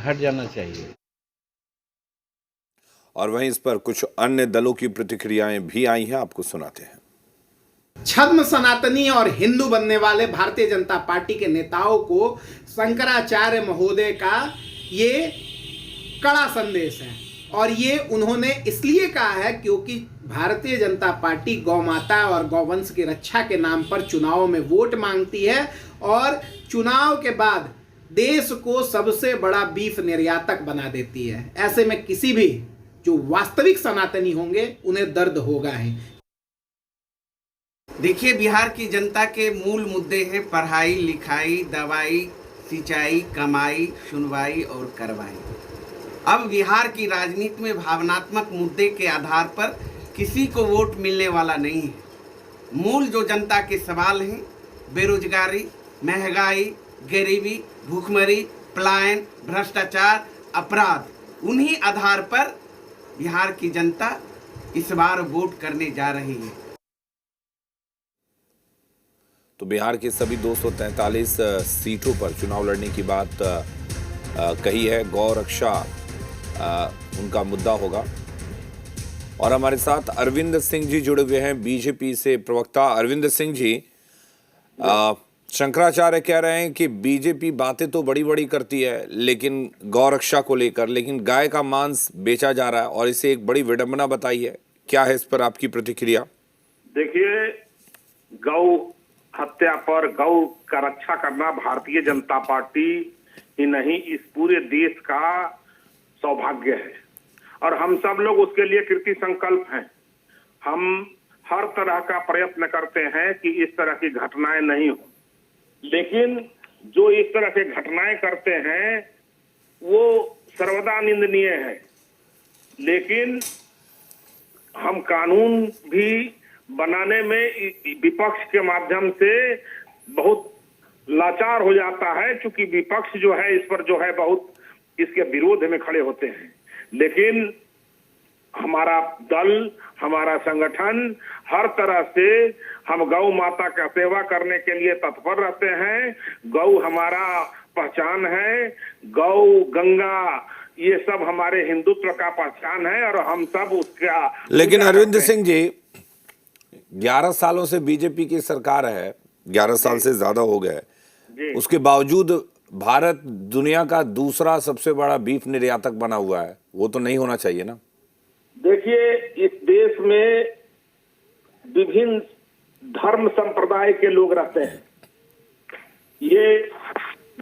हट जाना चाहिए। और वहीं इस पर कुछ अन्य दलों की प्रतिक्रियाएं भी आई हैं, आपको सुनाते हैं। छद्म सनातनी और हिंदू बनने वाले भारतीय जनता पार्टी के नेताओं को शंकराचार्य महोदय का ये कड़ा संदेश है, और ये उन्होंने इसलिए कहा है क्योंकि भारतीय जनता पार्टी गौ माता और गौवंश की रक्षा के नाम पर चुनाव में वोट मांगती है और चुनाव के बाद देश को सबसे बड़ा बीफ निर्यातक बना देती है। ऐसे में किसी भी जो वास्तविक सनातनी होंगे उन्हें दर्द होगा ही। देखिए, बिहार की जनता के मूल मुद्दे हैं पढ़ाई लिखाई, दवाई, सिंचाई, कमाई, सुनवाई और करवाई। अब बिहार की राजनीति में भावनात्मक मुद्दे के आधार पर किसी को वोट मिलने वाला नहीं है। मूल जो जनता के सवाल हैं, बेरोजगारी, महंगाई, गरीबी, भूखमरी, पलायन, भ्रष्टाचार, अपराध, उन्हीं आधार पर बिहार की जनता इस बार वोट करने जा रही है। तो बिहार के सभी 243 सीटों पर चुनाव लड़ने की बात कही है। गौ रक्षा उनका मुद्दा होगा। और हमारे साथ अरविंद सिंह जी जुड़े हुए हैं, बीजेपी से प्रवक्ता। अरविंद सिंह जी, शंकराचार्य कह रहे हैं कि बीजेपी बातें तो बड़ी बड़ी करती है लेकिन गौ रक्षा को लेकर, लेकिन गाय का मांस बेचा जा रहा है और इसे एक बड़ी विडंबना बताई है। क्या है इस पर आपकी प्रतिक्रिया? देखिए, गौ हत्या पर गौ का रक्षा करना भारतीय जनता पार्टी ही नहीं, इस पूरे देश का सौभाग्य है और हम सब लोग उसके लिए कृति संकल्प हैं। हम हर तरह का प्रयत्न करते हैं कि इस तरह की घटनाएं नहीं हो, लेकिन जो इस तरह के घटनाएं करते हैं वो सर्वदा निंदनीय है। लेकिन हम कानून भी बनाने में विपक्ष के माध्यम से बहुत लाचार हो जाता है, क्योंकि विपक्ष जो है इस पर जो है बहुत इसके विरोध में खड़े होते हैं। लेकिन हमारा दल, हमारा संगठन हर तरह से हम गौ माता का सेवा करने के लिए तत्पर रहते हैं। गौ हमारा पहचान है, गौ, गंगा, ये सब हमारे हिंदुत्व का पहचान है और हम सब उसका। लेकिन अरविंद सिंह जी, 11 सालों से बीजेपी की सरकार है, 11 साल से ज्यादा हो गए, उसके बावजूद भारत दुनिया का दूसरा सबसे बड़ा बीफ निर्यातक बना हुआ है। वो तो नहीं होना चाहिए ना? देखिए, इस देश में विभिन्न धर्म संप्रदाय के लोग रहते हैं। ये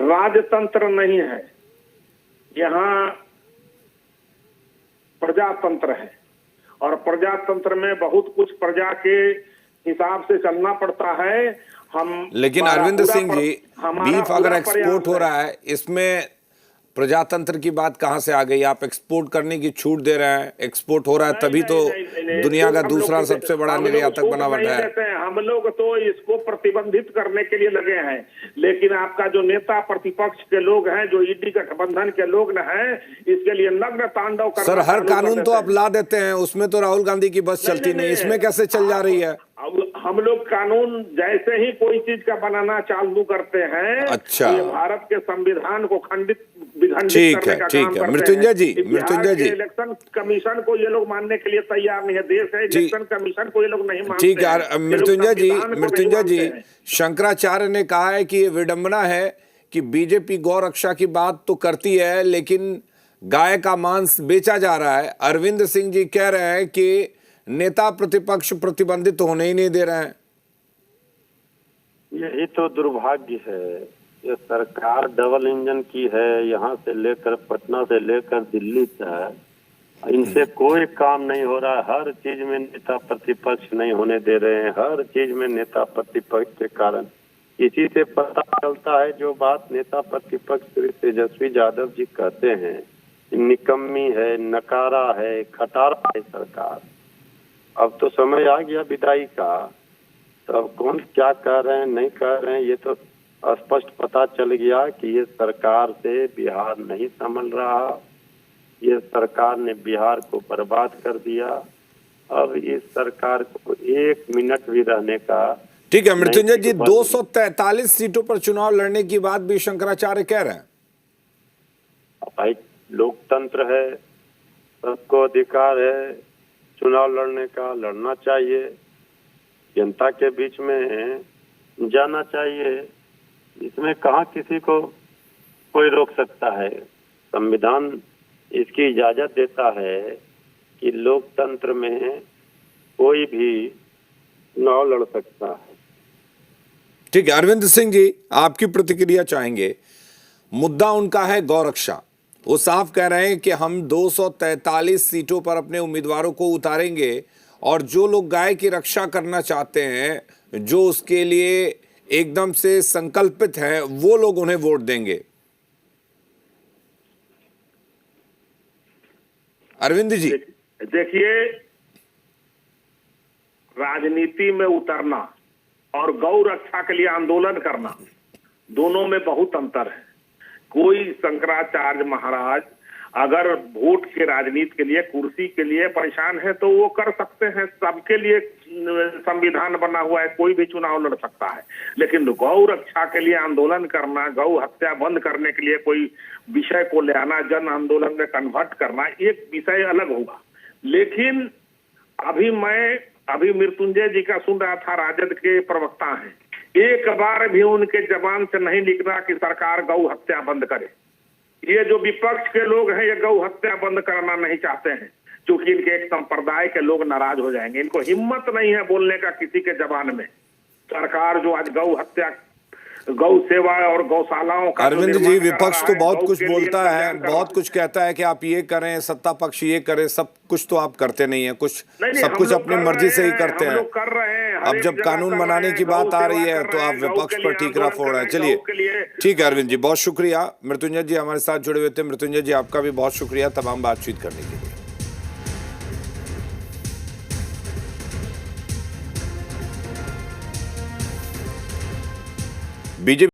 राजतंत्र नहीं है, यहाँ प्रजातंत्र है और प्रजातंत्र में बहुत कुछ प्रजा के हिसाब से चलना पड़ता है। लेकिन अरविंद सिंह जी, बीफ अगर एक्सपोर्ट हो रहा है, इसमें प्रजातंत्र की बात कहां से आ गई? आप एक्सपोर्ट करने की छूट दे रहे हैं, एक्सपोर्ट हो रहा है तभी तो दुनिया का दूसरा सबसे बड़ा निर्यातक बना बैठा है। हम लोग तो इसको प्रतिबंधित करने के लिए लगे हैं, लेकिन आपका जो नेता प्रतिपक्ष के लोग हैं, जो ईडी गठबंधन के लोग न हैं, इसके लिए नग्न तांडव करना। सर, हर कानून तो आप ला देते हैं, उसमें तो राहुल गांधी की बस चलती नहीं, इसमें कैसे चल जा रही है? हम लोग कानून जैसे ही कोई चीज का बनाना चालू करते हैं, अच्छा, ये भारत के संविधान को खंडित ठीक है। मृत्युंजय जी, इलेक्शन कमीशन को ये लोग मानने के लिए तैयार नहीं है। देश है, इलेक्शन कमीशन को ये लोग नहीं मानते। ठीक है मृत्युंजय जी, शंकराचार्य ने कहा है कि ये विडंबना है कि बीजेपी गौ रक्षा की बात तो करती है लेकिन गाय का मांस बेचा जा रहा है। अरविंद सिंह जी कह रहे हैं कि नेता प्रतिपक्ष प्रतिबंधित होने ही नहीं दे रहे हैं। यही तो दुर्भाग्य है। ये सरकार डबल इंजन की है, यहाँ से लेकर पटना से लेकर दिल्ली तक, इनसे कोई काम नहीं हो रहा है। हर चीज में नेता प्रतिपक्ष नहीं होने दे रहे हैं, हर चीज में नेता प्रतिपक्ष के कारण। इसी से पता चलता है जो बात नेता प्रतिपक्ष श्री तेजस्वी यादव जी कहते हैं, निकम्मी है, नकारा है, खटारा है सरकार। अब तो समय आ गया विदाई का, तो अब कौन क्या कह रहे हैं नहीं कह रहे हैं ये तो स्पष्ट पता चल गया कि ये सरकार से बिहार नहीं संभल रहा। ये सरकार ने बिहार को बर्बाद कर दिया। अब इस सरकार को एक मिनट भी रहने का। ठीक है मृत्युंजय जी, 243 सीटों पर चुनाव लड़ने की बात भी शंकराचार्य कह रहे हैं। भाई लोकतंत्र है, सबको अधिकार है चुनाव लड़ने का, लड़ना चाहिए, जनता के बीच में जाना चाहिए। इसमें कहाँ किसी को कोई रोक सकता है। संविधान इसकी इजाजत देता है कि लोकतंत्र में कोई भी चुनाव लड़ सकता है। ठीक है अरविंद सिंह जी, आपकी प्रतिक्रिया चाहेंगे। मुद्दा उनका है गौरक्षा। वो साफ कह रहे हैं कि हम 243 सीटों पर अपने उम्मीदवारों को उतारेंगे और जो लोग गाय की रक्षा करना चाहते हैं, जो उसके लिए एकदम से संकल्पित हैं, वो लोग उन्हें वोट देंगे। अरविंद जी देखिए, राजनीति में उतरना और गौ रक्षा के लिए आंदोलन करना, दोनों में बहुत अंतर है। कोई शंकराचार्य महाराज अगर वोट के राजनीति के लिए, कुर्सी के लिए परेशान है तो वो कर सकते हैं। सबके लिए संविधान बना हुआ है, कोई भी चुनाव लड़ सकता है। लेकिन गौ रक्षा के लिए आंदोलन करना, गौ हत्या बंद करने के लिए कोई विषय को ले आना, जन आंदोलन में कन्वर्ट करना, एक विषय अलग होगा। लेकिन अभी मृत्युंजय जी का सुन रहा था, राजद के प्रवक्ता हैं, एक बार भी उनके जबान से नहीं निकला कि सरकार गौ हत्या बंद करे। ये जो विपक्ष के लोग हैं, ये गौ हत्या बंद करना नहीं चाहते हैं, क्योंकि इनके एक संप्रदाय के लोग नाराज हो जाएंगे। इनको हिम्मत नहीं है बोलने का किसी के जबान में। सरकार जो आज गौ हत्या, गौ सेवा और गौशालाओं का, अरविंद जी, विपक्ष तो बहुत कुछ बोलता है, बहुत कुछ कहता है कि आप ये करें, सत्ता पक्ष ये करे, सब कुछ तो आप करते नहीं है। कुछ सब कुछ अपनी मर्जी से ही करते हैं। कर रहे हैं। अब जब कानून बनाने की बात आ रही है तो आप विपक्ष पर ठीकरा फोड़ रहे हैं। चलिए ठीक है अरविंद जी, बहुत शुक्रिया। मृत्युंजय जी हमारे साथ जुड़े हुए थे। मृत्युंजय जी, आपका भी बहुत शुक्रिया तमाम बातचीत करने के लिए। बीजेपी